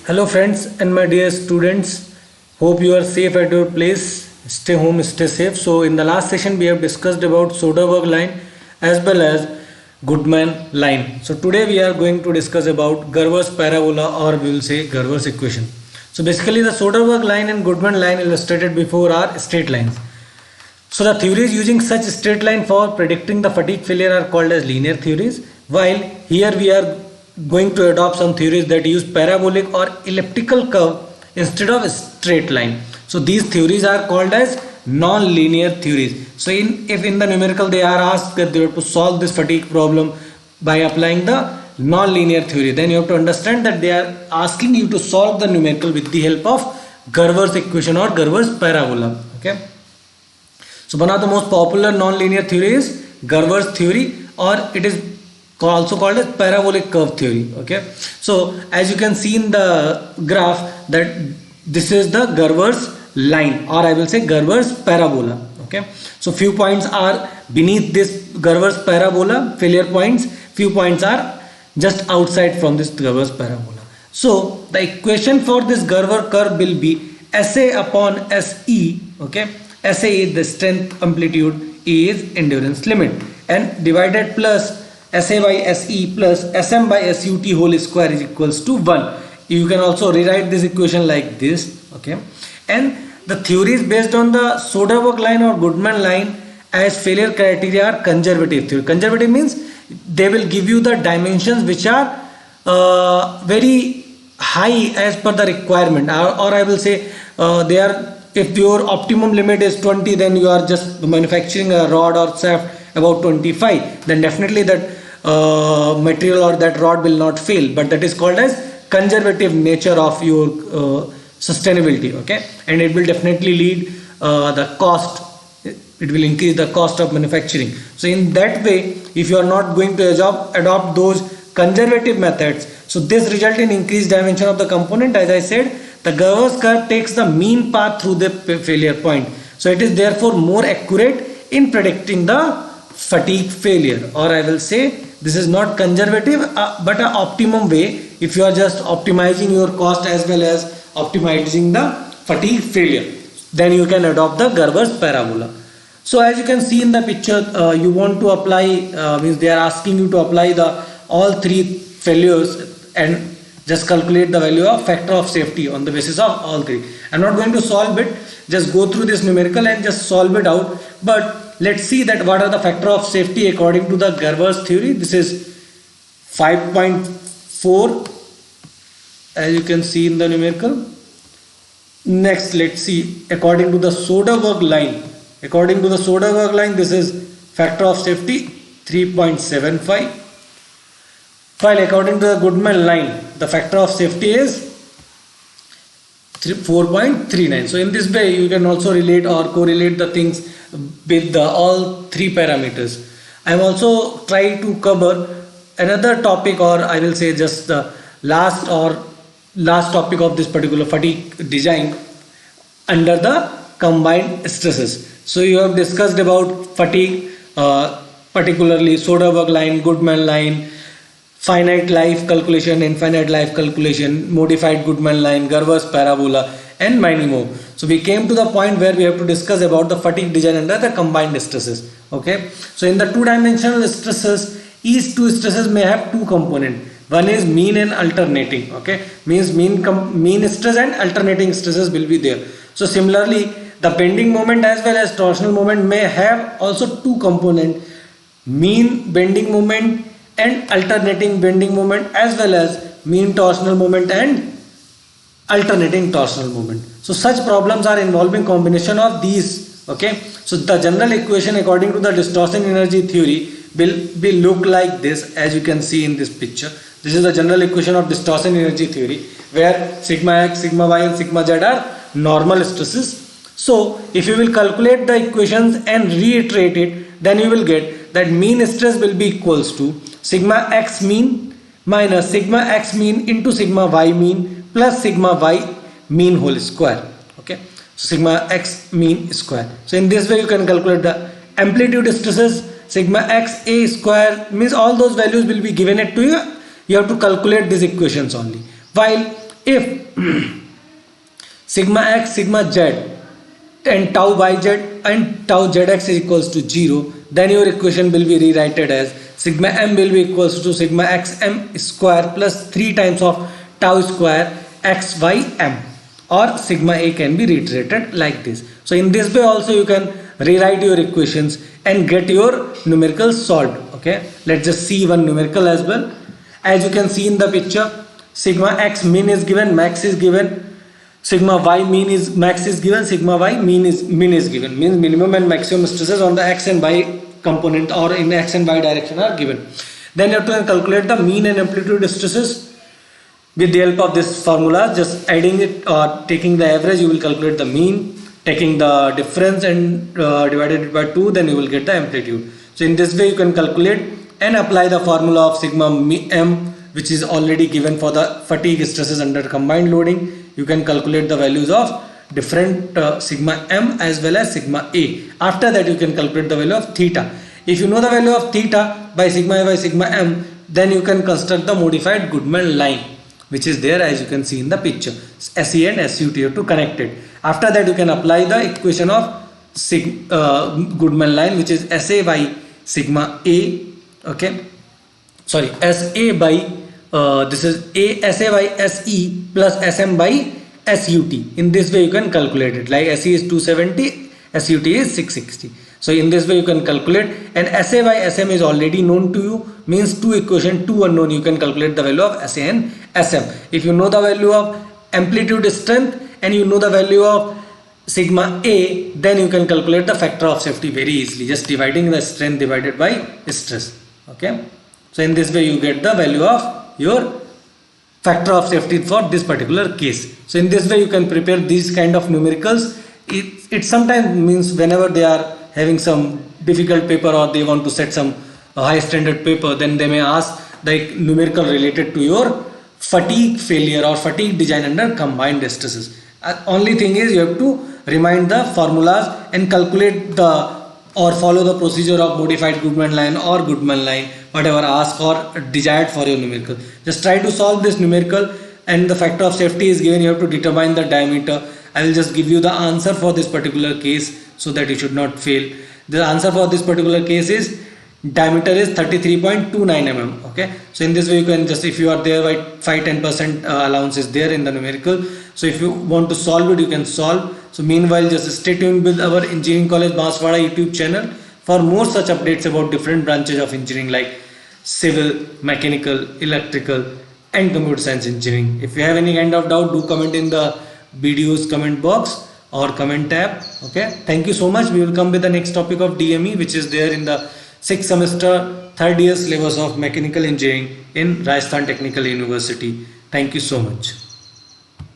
Hello friends and my dear students, hope you are safe at your place. Stay home, stay safe. So in the last session we have discussed about Soderberg line as well as Goodman line. So today we are going to discuss about Gerver's parabola, or we will say Gerver's equation. So basically the Soderberg line and Goodman line illustrated before are straight lines. So the theories using such straight line for predicting the fatigue failure are called as linear theories, while here we are going to adopt some theories that use parabolic or elliptical curve instead of a straight line. So these theories are called as non-linear theories. So if in the numerical they are asked that they have to solve this fatigue problem by applying the non-linear theory, then you have to understand that they are asking you to solve the numerical with the help of Gerver's equation or Gerver's parabola. Okay. So one of the most popular non-linear theory is Gerver's theory, or it is also called as parabolic curve theory. Okay, so as you can see in the graph that this is the Gerver's line, or I will say Gerver's parabola. Okay, so few points are beneath this Gerver's parabola, failure points. Few points are just outside from this Gerver's parabola. So the equation for this Gerver curve will be SA upon SE. Okay, SA is the strength amplitude, E is endurance limit, and divided plus SA by SE plus SM by SUT whole square is equals to 1. You can also rewrite this equation like this. Okay, and the theories based on the Soderberg line or Goodman line as failure criteria are conservative theory. Conservative means they will give you the dimensions which are very high as per the requirement, or I will say they are, if your optimum limit is 20, then you are just manufacturing a rod or shaft about 25, then definitely that material or that rod will not fail, but that is called as conservative nature of your sustainability. Okay, and it will definitely lead the cost, it will increase the cost of manufacturing. So in that way, if you are not going to adopt those conservative methods, so this result in increased dimension of the component. As I said, the Gerver's curve takes the mean path through the failure point, so it is therefore more accurate in predicting the fatigue failure, or I will say this is not conservative but an optimum way if you are just optimizing your cost as well as optimizing the fatigue failure, then you can adopt the Gerver's parabola. So as you can see in the picture, you want to apply, means they are asking you to apply the all three failures and just calculate the value of factor of safety on the basis of all three. I'm not going to solve it, just go through this numerical and just solve it out, but let's see that what are the factor of safety according to the Gerver's theory. This is 5.4 as you can see in the numerical. Next, let's see according to the Soderberg line. According to the Soderberg line, this is factor of safety 3.75. While according to the Goodman line, the factor of safety is 4.39. So in this way, you can also relate or correlate the things with the all three parameters. I am also trying to cover another topic, or I will say just the last topic of this particular fatigue design under the combined stresses. So you have discussed about fatigue, particularly Soderberg line, Goodman line, finite life calculation, infinite life calculation, modified Goodman line, Gerver's parabola, and many more. So we came to the point where we have to discuss about the fatigue design under the combined stresses. Okay, so in the two-dimensional stresses, each two stresses may have two components. One is mean and alternating. Okay, means mean stress and alternating stresses will be there. So similarly, the bending moment as well as torsional moment may have also two components: mean bending moment and alternating bending moment, as well as mean torsional moment and alternating torsional moment. So such problems are involving combination of these. Okay, so the general equation according to the distortion energy theory will look like this, as you can see in this picture. This is the general equation of distortion energy theory, where sigma x, sigma y and sigma z are normal stresses. So if you will calculate the equations and reiterate it, then you will get that mean stress will be equals to sigma x mean minus sigma x mean into sigma y mean plus sigma y mean whole square. Okay, so sigma x mean square. So in this way you can calculate the amplitude stresses. Sigma x a square means all those values will be given it to you. You have to calculate these equations only. While If sigma x, sigma z and tau yz and tau zx is equals to 0, then your equation will be rewritten as sigma m will be equals to sigma x m square plus 3 times of tau square x y m, or sigma a can be reiterated like this. So in this way also you can rewrite your equations and get your numericals solved. Okay, let's just see one numerical as well. As you can see in the picture, sigma x mean is given, max is given, sigma y mean is max is given, sigma y mean is given, means minimum and maximum stresses on the x and y component or in x and y direction are given. Then you have to calculate the mean and amplitude stresses with the help of this formula. Just adding it or taking the average, you will calculate the mean, taking the difference and divided it by 2, then you will get the amplitude. So in this way you can calculate and apply the formula of sigma m, which is already given for the fatigue stresses under combined loading. You can calculate the values of different sigma m as well as sigma a. After that you can calculate the value of theta. If you know the value of theta by sigma a by sigma m, then you can construct the modified Goodman line, which is there as you can see in the picture. SE and SUT, you have to connect it. After that you can apply the equation of Goodman line, which is SA by sigma a, okay, sorry, SA by this is SA by SE plus SM by SUT. In this way you can calculate it, like SE is 270, SUT is 660. So in this way you can calculate, and SA by SM is already known to you, means two equation, two unknown, you can calculate the value of SA and SM. If you know the value of amplitude strength and you know the value of sigma a, then you can calculate the factor of safety very easily, just dividing the strength divided by stress. Okay, so in this way you get the value of your factor of safety for this particular case. So in this way you can prepare these kind of numericals. It sometimes means whenever they are having some difficult paper or they want to set some high standard paper, then they may ask the numerical related to your fatigue failure or fatigue design under combined stresses. Only thing is you have to remind the formulas and calculate the or follow the procedure of modified Goodman line or Goodman line, whatever asked or desired for your numerical. Just try to solve this numerical, and the factor of safety is given. You have to determine the diameter. I will just give you the answer for this particular case so that you should not fail. The answer for this particular case is diameter is 33.29 mm. Okay, so in this way you can just, if you are there by 5-10% allowance is there in the numerical. So if you want to solve it, you can solve. So meanwhile, just stay tuned with our Engineering College Banswara YouTube channel for more such updates about different branches of engineering like civil, mechanical, electrical and computer science engineering. If you have any kind of doubt, do comment in the video's comment box or comment tab. Okay, thank you so much. We will come with the next topic of DME, which is there in the 6th semester 3rd year syllabus of mechanical engineering in Rajasthan Technical University. Thank you so much.